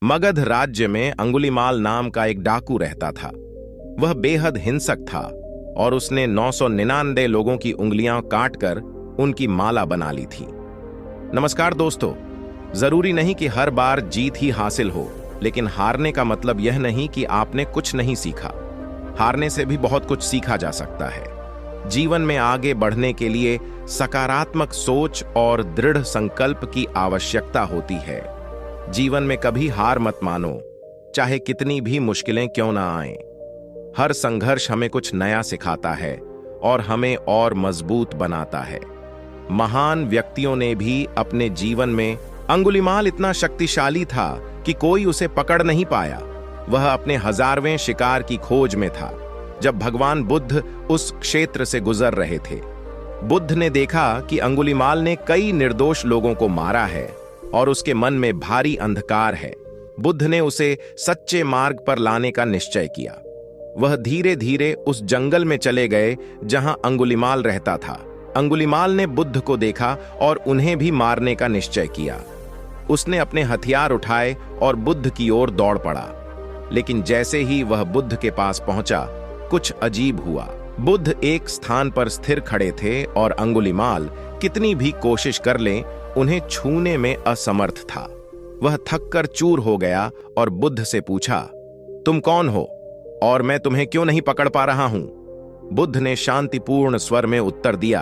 मगध राज्य में अंगुलीमाल नाम का एक डाकू रहता था। वह बेहद हिंसक था और उसने 999 लोगों की उंगलियां काटकर उनकी माला बना ली थी। नमस्कार दोस्तों, जरूरी नहीं कि हर बार जीत ही हासिल हो, लेकिन हारने का मतलब यह नहीं कि आपने कुछ नहीं सीखा। हारने से भी बहुत कुछ सीखा जा सकता है। जीवन में आगे बढ़ने के लिए सकारात्मक सोच और दृढ़ संकल्प की आवश्यकता होती है। जीवन में कभी हार मत मानो, चाहे कितनी भी मुश्किलें क्यों ना आएं। हर संघर्ष हमें कुछ नया सिखाता है और हमें और मजबूत बनाता है। महान व्यक्तियों ने भी अपने जीवन में अंगुलीमाल इतना शक्तिशाली था कि कोई उसे पकड़ नहीं पाया। वह अपने 1000वें शिकार की खोज में था जब भगवान बुद्ध उस क्षेत्र से गुजर रहे थे। बुद्ध ने देखा कि अंगुलीमाल ने कई निर्दोष लोगों को मारा है और उसके मन में भारी अंधकार है। बुद्ध ने उसे सच्चे मार्ग पर लाने का निश्चय किया। वह धीरे धीरे उस जंगल में चले गए जहां अंगुलीमाल रहता था। अंगुलीमाल ने बुद्ध को देखा और उन्हें भी मारने का निश्चय किया। उसने अपने हथियार उठाए और बुद्ध की ओर दौड़ पड़ा, लेकिन जैसे ही वह बुद्ध के पास पहुंचा, कुछ अजीब हुआ। बुद्ध एक स्थान पर स्थिर खड़े थे और अंगुलीमाल कितनी भी कोशिश कर ले उन्हें छूने में असमर्थ था। वह थककर चूर हो गया और बुद्ध से पूछा, तुम कौन हो और मैं तुम्हें क्यों नहीं पकड़ पा रहा हूं? बुद्ध ने शांतिपूर्ण स्वर में उत्तर दिया,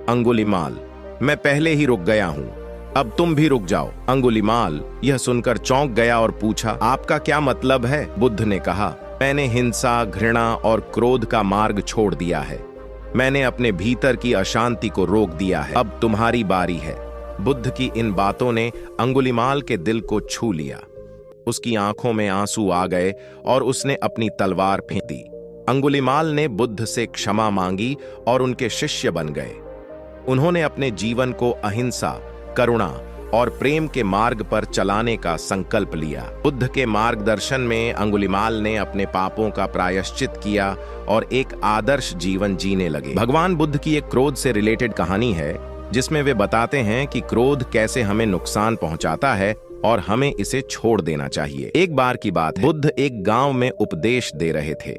अंगुलीमाल, मैं पहले ही रुक गया हूं, अब तुम भी रुक जाओ। अंगुलीमाल यह सुनकर चौंक गया और पूछा, आपका क्या मतलब है? बुद्ध ने कहा, मैंने हिंसा, घृणा और क्रोध का मार्ग छोड़ दिया है। मैंने अपने भीतर की अशांति को रोक दिया है। अब तुम्हारी बारी है। बुद्ध की इन बातों ने अंगुलीमाल के दिल को छू लिया। उसकी आंखों में आंसू आ गए और उसने अपनी तलवार फेंक दी। अंगुलीमाल ने बुद्ध से क्षमा मांगी और उनके शिष्य बन गए। उन्होंने अपने जीवन को अहिंसा, करुणा और प्रेम के मार्ग पर चलाने का संकल्प लिया। बुद्ध के मार्गदर्शन में अंगुलीमाल ने अपने पापों का प्रायश्चित किया और एक आदर्श जीवन जीने लगे। भगवान बुद्ध की एक क्रोध से रिलेटेड कहानी है, जिसमें वे बताते हैं कि क्रोध कैसे हमें नुकसान पहुंचाता है और हमें इसे छोड़ देना चाहिए। एक बार की बात है, बुद्ध एक गांव में उपदेश दे रहे थे।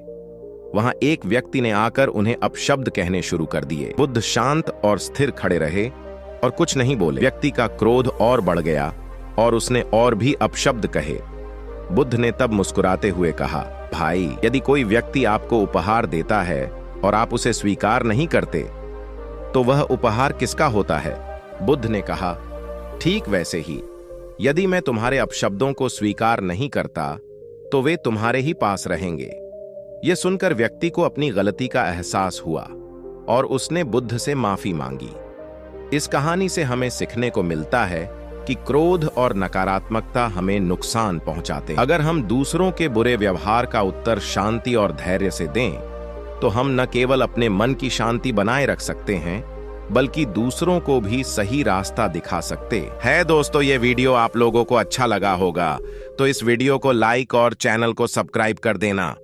वहां एक व्यक्ति ने आकर उन्हें अपशब्द कहने शुरू कर दिए। बुद्ध शांत और स्थिर खड़े रहे और कुछ नहीं बोले। व्यक्ति का क्रोध और बढ़ गया और उसने और भी अपशब्द कहे। बुद्ध ने तब मुस्कुराते हुए कहा, भाई, यदि कोई व्यक्ति आपको उपहार देता है और आप उसे स्वीकार नहीं करते, तो वह उपहार किसका होता है? बुद्ध ने कहा, ठीक वैसे ही, यदि मैं तुम्हारे अपशब्दों को स्वीकार नहीं करता, तो वे तुम्हारे ही पास रहेंगे। यह सुनकर व्यक्ति को अपनी गलती का एहसास हुआ और उसने बुद्ध से माफी मांगी। इस कहानी से हमें सीखने को मिलता है कि क्रोध और नकारात्मकता हमें नुकसान पहुंचाते हैं। अगर हम दूसरों के बुरे व्यवहार का उत्तर शांति और धैर्य से दें, तो हम न केवल अपने मन की शांति बनाए रख सकते हैं, बल्कि दूसरों को भी सही रास्ता दिखा सकते हैं। दोस्तों, ये वीडियो आप लोगों को अच्छा लगा होगा, तो इस वीडियो को लाइक और चैनल को सब्सक्राइब कर देना।